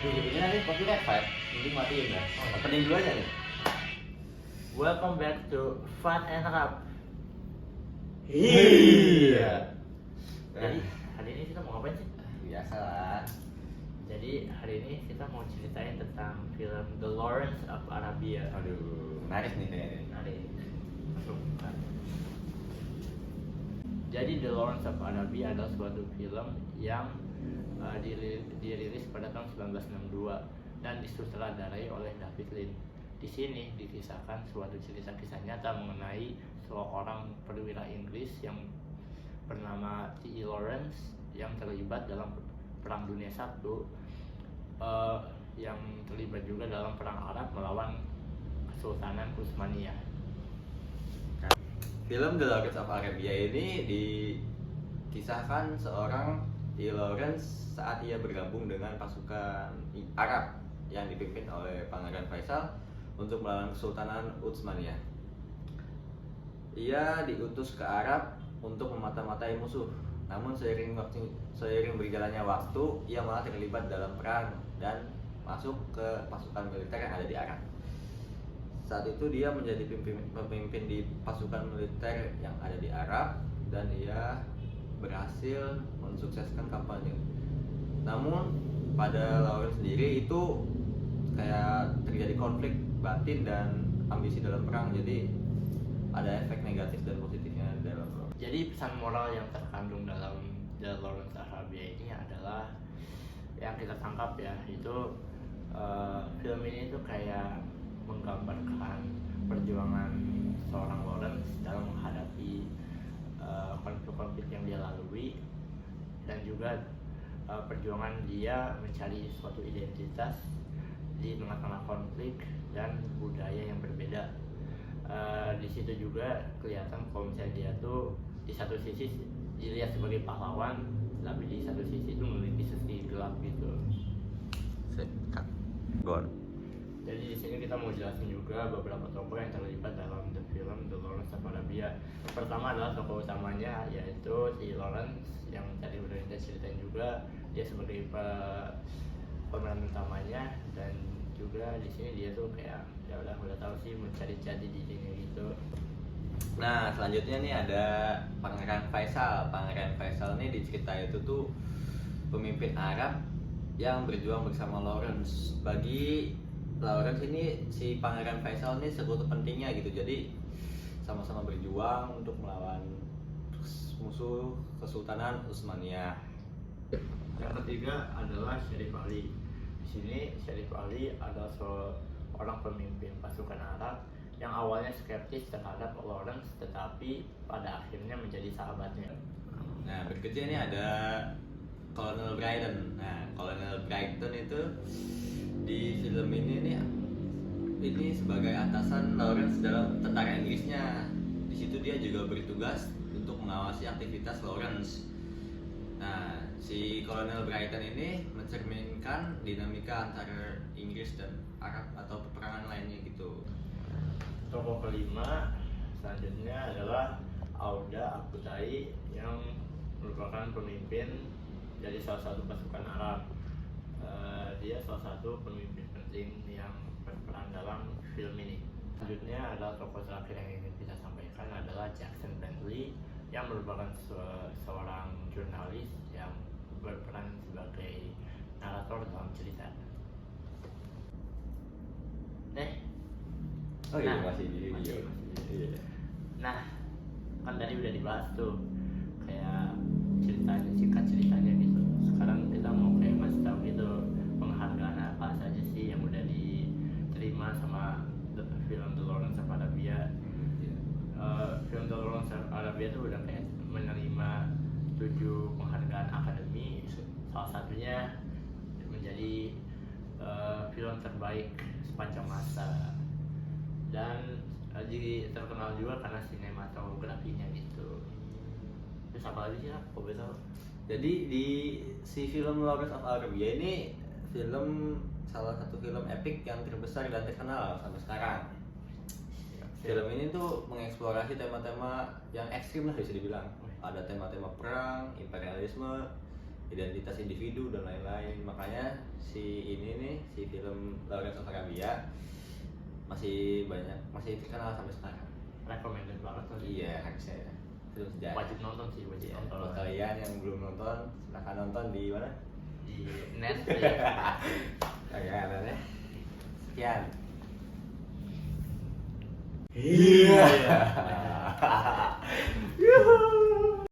Ujung-ujungnya nanti copyright fight, mending matiin dah. Opening dulu aja nih. Welcome back to Fun and Rap. Iya. Jadi hari ini kita mau ngapain sih? Biasa lah. Jadi hari ini kita mau ceritain tentang film The Lawrence of Arabia. Aduh, menarik nih kayaknya. Hari masuk kan. Jadi The Lawrence of Arabia adalah suatu film yang dirilis pada tahun 1962 dan disutradarai oleh David Lean. Di sini dikisahkan suatu kisah nyata mengenai seorang perwira Inggris yang bernama T.E. Lawrence yang terlibat dalam Perang Dunia I, yang terlibat juga dalam Perang Arab melawan Kesultanan Utsmaniyah. Film The Lawrence of Arabia ini dikisahkan seorang T. Lawrence saat ia bergabung dengan pasukan Arab yang dipimpin oleh Pangeran Faisal untuk melawan Kesultanan Utsmaniyah. Ia diutus ke Arab untuk memata-matai musuh. Namun seiring berjalannya waktu, ia malah terlibat dalam perang dan masuk ke pasukan militer yang ada di Arab. Saat itu dia menjadi pemimpin di pasukan militer yang ada di Arab dan ia berhasil mensukseskan kampanye. Namun pada Lawrence sendiri itu kayak terjadi konflik batin dan ambisi dalam perang, jadi ada efek negatif dan positifnya dalam perang. Jadi pesan moral yang terkandung dalam The Lawrence of Arabia ini adalah yang kita tangkap ya, itu film ini tuh kayak menggambarkan perjuangan seorang Lawrence dalam menghadapi konflik-konflik yang dia lalui dan juga perjuangan dia mencari suatu identitas di tengah-tengah konflik dan budaya yang berbeda. Di situ juga kelihatan kalau misalnya dia tuh di satu sisi dilihat sebagai pahlawan, tapi di satu sisi itu memiliki sisi gelap gitu. Jadi di sini kita mau jelasin juga beberapa tokoh yang terlibat dalam the film The Lawrence of Arabia. Pertama adalah tokoh utamanya yaitu si Lawrence yang tadi udah kita ceritain juga, dia sebagai pemeran utamanya, dan juga di sini dia tuh kayak ya udah tahu sih mencari jati dirinya gitu. Nah, selanjutnya nih ada Pangeran Faisal. Pangeran Faisal nih di cerita itu tuh pemimpin Arab yang berjuang bersama Lawrence. Bagi Lawrence ini si Pangeran Faisal ini sekutu pentingnya gitu. Jadi sama-sama berjuang untuk melawan musuh Kesultanan Utsmaniyah. Yang ketiga adalah Syarif Ali. Di sini Syarif Ali adalah seorang pemimpin pasukan Arab yang awalnya skeptis terhadap Lawrence, tetapi pada akhirnya menjadi sahabatnya. Nah, berikutnya ini ada Colonel Brighton. Nah, Colonel Brighton itu di film ini sebagai atasan Lawrence dalam tentara Inggrisnya. Di situ dia juga bertugas untuk mengawasi aktivitas Lawrence. Nah, si Colonel Brighton ini mencerminkan dinamika antara Inggris dan Arab atau peperangan lainnya gitu. Tokoh kelima selanjutnya adalah Auda Abutai yang merupakan pemimpin dari salah satu pasukan Arab. Dia salah satu pemimpin penting yang berperan dalam film ini. Selanjutnya adalah tokoh terakhir yang ingin kita sampaikan adalah Jackson Bentley yang merupakan seorang jurnalis yang berperan sebagai narator dalam cerita. Oh iya, Nah, masih di video. Iya. Nah, kan tadi udah dibahas tuh kayak singkat ceritanya gitu. Sekarang kita mau kayak ngasih tahu gitu penghargaan apa saja sih yang udah diterima sama film The Lawrence of Arabia. Film The Lawrence of Arabia tuh udah kayak menerima 7 penghargaan akademi. Salah satunya menjadi film terbaik sepanjang masa. Dan terkenal juga karena sinematografinya gitu. Terus apa lagi sih lah, kok bisa? Jadi di si film Lawrence of Arabia ini salah satu film epik yang terbesar dan terkenal sampai sekarang. Film ini tuh mengeksplorasi tema-tema yang ekstrim lah bisa dibilang. Ada tema-tema perang, imperialisme, identitas individu dan lain-lain. Makanya si ini nih, si film Lawrence of Arabia masih terkenal sampai sekarang. Recommended banget tuh. Iya, harusnya ya. Film sejarah. Wajib nonton sih, wajib Ya, nonton. kalau kalian yang belum nonton, silahkan nonton di mana? Di Netflix. Kalian ya. Sekian. Iya.